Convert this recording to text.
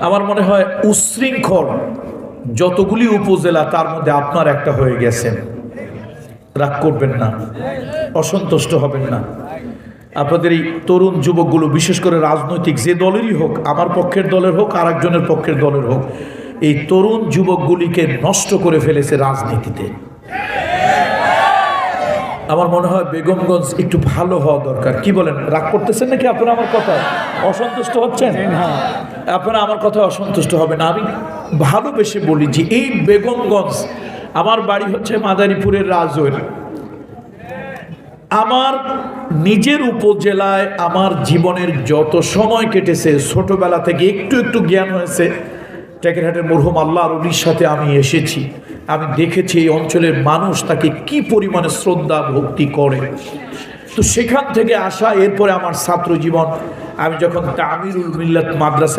আমার মনে হয় উচ্ছৃঙ্খল যতগুলি উপজেলা তার মধ্যে আপনার একটা হয়ে গেছেন। রাগ করবেন না, অসন্তুষ্ট হবেন না। আপনাদের এই তরুণ যুবকগুলো, বিশেষ করে রাজনৈতিক যে দলেরই হোক, আমার পক্ষের দলের হোক আর একজনের পক্ষের দলের হোক, এই তরুণ যুবকগুলিকে নষ্ট করে ফেলেছে রাজনীতিতে। আমার মনে হয় বেগমগঞ্জ একটু ভালো হওয়া দরকার। কি বলেন? রাগ করতেছেন নাকি আপনারা আমার কথা? অসন্তুষ্ট হচ্ছেন? আপনারা আমার কথা অসন্তুষ্ট হবে না। আমি ভালোবেসে বলি যে এই বেগমগঞ্জ, আমার বাড়ি হচ্ছে মাদারীপুরের রাজৈর। আমার নিজের উপজেলায় আমার জীবনের যত সময় কেটেছে, ছোটবেলা থেকে একটু একটু জ্ঞান হয়েছে, টেকেরহাটের মরহুম আল্লাহর ওলির সাথে আমি এসেছি। আমি দেখেছি এই অঞ্চলের মানুষ তাকে কি পরিমাণে শ্রদ্ধা ভক্তি করে। তো সেখান থেকে আসা, এরপরে আমার ছাত্র জীবন, আমি যখন তামিরুল মিল্লাত মাদ্রাসায়